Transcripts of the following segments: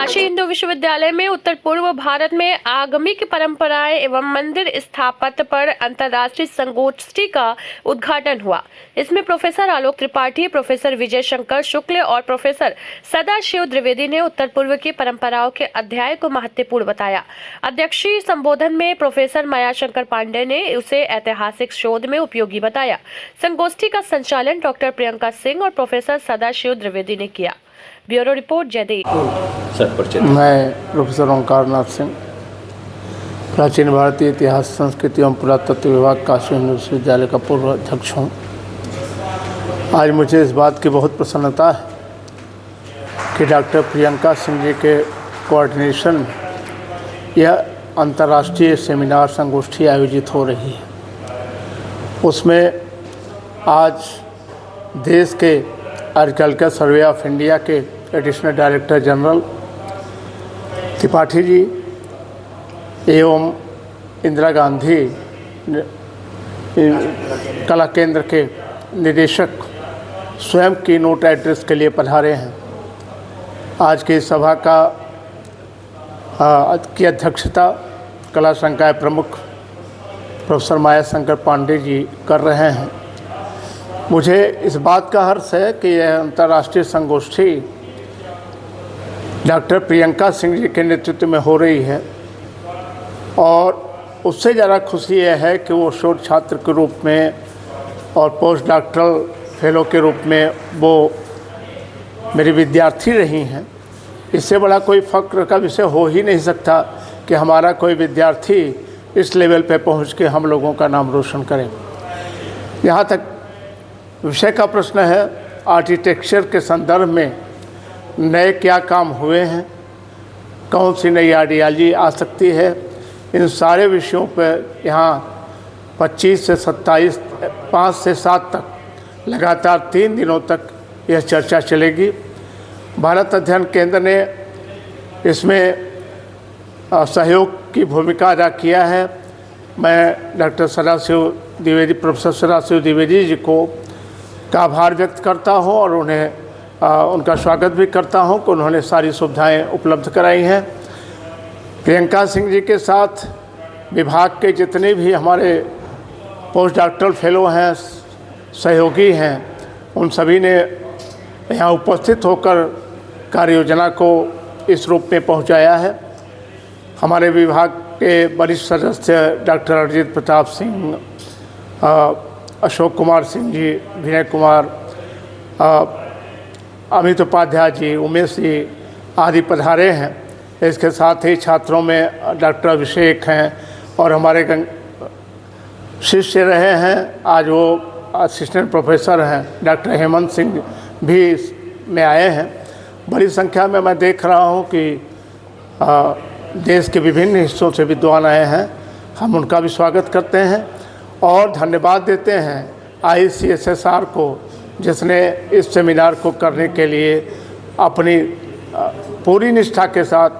काशी हिंदू विश्वविद्यालय में उत्तर पूर्व भारत में आगमिक परंपराएं एवं मंदिर स्थापत्य पर अंतर्राष्ट्रीय संगोष्ठी का उद्घाटन हुआ। इसमें प्रोफेसर आलोक त्रिपाठी, प्रोफेसर विजय शंकर शुक्ल और प्रोफेसर सदाशिव द्विवेदी ने उत्तर पूर्व की परंपराओं के अध्याय को महत्वपूर्ण बताया। अध्यक्षीय संबोधन में प्रोफेसर मायाशंकर पांडे ने उसे ऐतिहासिक शोध में उपयोगी बताया। संगोष्ठी का संचालन डॉक्टर प्रियंका सिंह और प्रोफेसर सदाशिव द्विवेदी ने किया। Bureau report Jaidev. मैं प्रोफेसर ओंकार नाथ सिंह, प्राचीन भारतीय इतिहास, संस्कृति एवं पुरातत्व विभाग काशी हिंदू विश्वविद्यालय का पूर्व अध्यक्ष हूँ। आज मुझे इस बात की बहुत प्रसन्नता है कि डॉक्टर प्रियंका सिंह जी के कोऑर्डिनेशन में यह अंतर्राष्ट्रीय सेमिनार संगोष्ठी आयोजित हो रही है। उसमें आज देश के एग्रीकल्चर सर्वे ऑफ इंडिया के additional director general Tripathi ji एवं इंदिरा गांधी कला केंद्र के निदेशक स्वयं की नोट एड्रेस के लिए पधारे हैं। आज की सभा की अध्यक्षता कला संकाय प्रमुख प्रोफेसर मायाशंकर पांडे जी कर रहे हैं। मुझे इस बात का हर्ष है कि यह अंतर्राष्ट्रीय संगोष्ठी डॉक्टर प्रियंका सिंह जी के नेतृत्व में हो रही है और उससे ज़्यादा खुशी यह है कि वो शोध छात्र के रूप में और पोस्ट डॉक्टरल फेलो के रूप में वो मेरी विद्यार्थी रही हैं। इससे बड़ा कोई फ़ख्र का विषय हो ही नहीं सकता कि हमारा कोई विद्यार्थी इस लेवल पे पहुंच के हम लोगों का नाम रोशन करे। यहाँ तक विषय का प्रश्न है, आर्किटेक्चर के संदर्भ में नए क्या काम हुए हैं, कौन सी नई आइडियालॉजी आ सकती है, इन सारे विषयों पर यहाँ 25 से 27, 5 से 7 तक लगातार 3 दिनों तक यह चर्चा चलेगी। भारत अध्ययन केंद्र ने इसमें सहयोग की भूमिका अदा किया है। मैं डॉक्टर सदाशिव द्विवेदी, प्रोफेसर सदाशिव द्विवेदी जी को का आभार व्यक्त करता हूं और उन्हें उनका स्वागत भी करता हूं कि उन्होंने सारी सुविधाएं उपलब्ध कराई हैं। प्रियंका सिंह जी के साथ विभाग के जितने भी हमारे पोस्ट डॉक्टरल फेलो हैं, सहयोगी हैं, उन सभी ने यहाँ उपस्थित होकर कार्य योजना को इस रूप में पहुँचाया है। हमारे विभाग के वरिष्ठ सदस्य डॉक्टर अरिजीत प्रताप सिंह, अशोक कुमार सिंह जी, विनय कुमार, अमित उपाध्याय जी, उमेश जी आदि पधारे हैं। इसके साथ ही छात्रों में डॉक्टर अभिषेक हैं और हमारे शिष्य रहे हैं, आज वो असिस्टेंट प्रोफेसर हैं, डॉक्टर हेमंत सिंह भी में आए हैं। बड़ी संख्या में मैं देख रहा हूँ कि देश के विभिन्न हिस्सों से विद्वान आए हैं। हम उनका भी स्वागत करते हैं और धन्यवाद देते हैं ICSSR को, जिसने इस सेमिनार को करने के लिए अपनी पूरी निष्ठा के साथ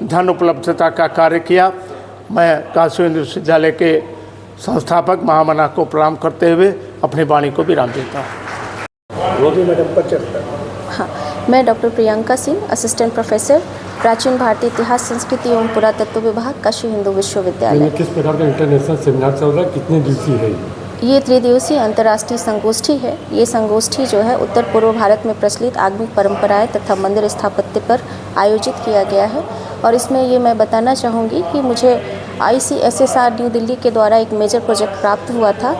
धन उपलब्धता का कार्य किया। मैं काशी हिंदू विश्वविद्यालय के संस्थापक महामना को प्रणाम करते हुए अपनी वाणी को विराम देता हूँ। हाँ, मैं doctor Priyanka Singh, assistant professor, प्राचीन भारतीय इतिहास, संस्कृति एवं पुरातत्व विभाग, काशी हिंदू विश्वविद्यालय। किस प्रकार का इंटरनेशनल सेमिनार चल रहा है, कितने दिवसीय है ये? 3 दिवसीय अंतर्राष्ट्रीय संगोष्ठी है। ये संगोष्ठी जो है उत्तर पूर्व भारत में प्रचलित आगमिक परंपराएं तथा मंदिर स्थापत्य पर आयोजित किया गया है। और इसमें ये मैं बताना चाहूँगी कि मुझे ICSSR न्यू दिल्ली के द्वारा एक मेजर प्रोजेक्ट प्राप्त हुआ था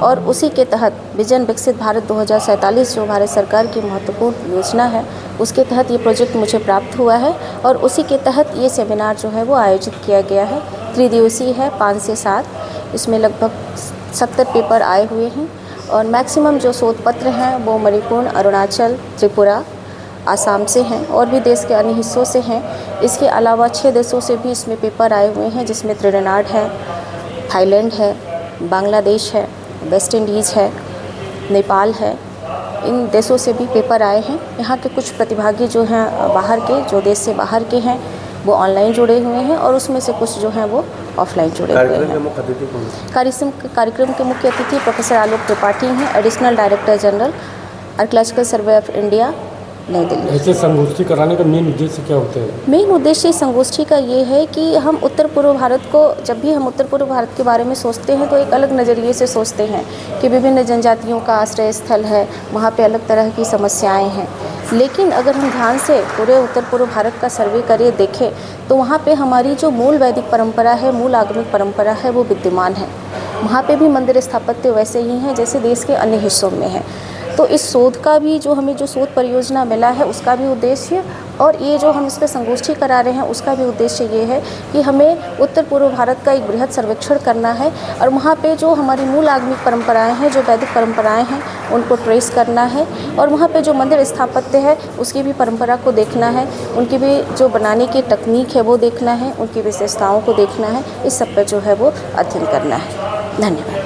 और उसी के तहत विजन विकसित भारत 2047 जो भारत सरकार की महत्वपूर्ण योजना है, उसके तहत ये प्रोजेक्ट मुझे प्राप्त हुआ है और उसी के तहत ये सेमिनार जो है वो आयोजित किया गया है। 3 दिवसीय है, 5 से 7। इसमें लगभग 70 पेपर आए हुए हैं और मैक्सिमम जो शोध पत्र हैं वो मणिपुर, अरुणाचल, त्रिपुरा, आसाम से हैं और भी देश के अन्य हिस्सों से हैं। इसके अलावा 6 देशों से भी इसमें पेपर आए हुए हैं, जिसमें त्रिनाड है, थाईलैंड है, बांग्लादेश है, वेस्ट इंडीज़ है, नेपाल है। इन देशों से भी पेपर आए हैं। यहाँ के कुछ प्रतिभागी जो हैं बाहर के, जो देश से बाहर के हैं, वो ऑनलाइन जुड़े हुए हैं और उसमें से कुछ जो हैं वो ऑफलाइन जुड़े हुए हैं। कार्यक्रम के मुख्य अतिथि प्रोफेसर आलोक त्रिपाठी हैं, additional director general archaeological survey of India, नई दिल्ली। ऐसे संगोष्ठी कराने का मेन उद्देश्य क्या होता है? मेन उद्देश्य इस संगोष्ठी का ये है कि हम उत्तर पूर्व भारत को, जब भी हम उत्तर पूर्व भारत के बारे में सोचते हैं तो एक अलग नज़रिए से सोचते हैं कि विभिन्न जनजातियों का आश्रय स्थल है, वहाँ पे अलग तरह की समस्याएं हैं। लेकिन अगर हम ध्यान से पूरे उत्तर पूर्व भारत का सर्वे करें, देखें, तो वहाँ पे हमारी जो मूल वैदिक परंपरा है, मूल आगमिक परंपरा है, वो विद्यमान है। वहाँ पे भी मंदिर स्थापत्य वैसे ही हैं जैसे देश के अन्य हिस्सों में है। तो इस शोध का भी जो हमें जो शोध परियोजना मिला है उसका भी उद्देश्य, और ये जो हम इस पर संगोष्ठी करा रहे हैं उसका भी उद्देश्य ये है कि हमें उत्तर पूर्व भारत का एक बृहद सर्वेक्षण करना है और वहाँ पे जो हमारी मूल आगमिक परंपराएं हैं, जो वैदिक परंपराएं हैं, उनको ट्रेस करना है। और वहाँ पे जो मंदिर स्थापत्य है उसकी भी परंपरा को देखना है, उनकी भी जो बनाने की तकनीक है वो देखना है, उनकी विशेषताओं को देखना है। इस सब पर जो है वो अध्ययन करना है। धन्यवाद।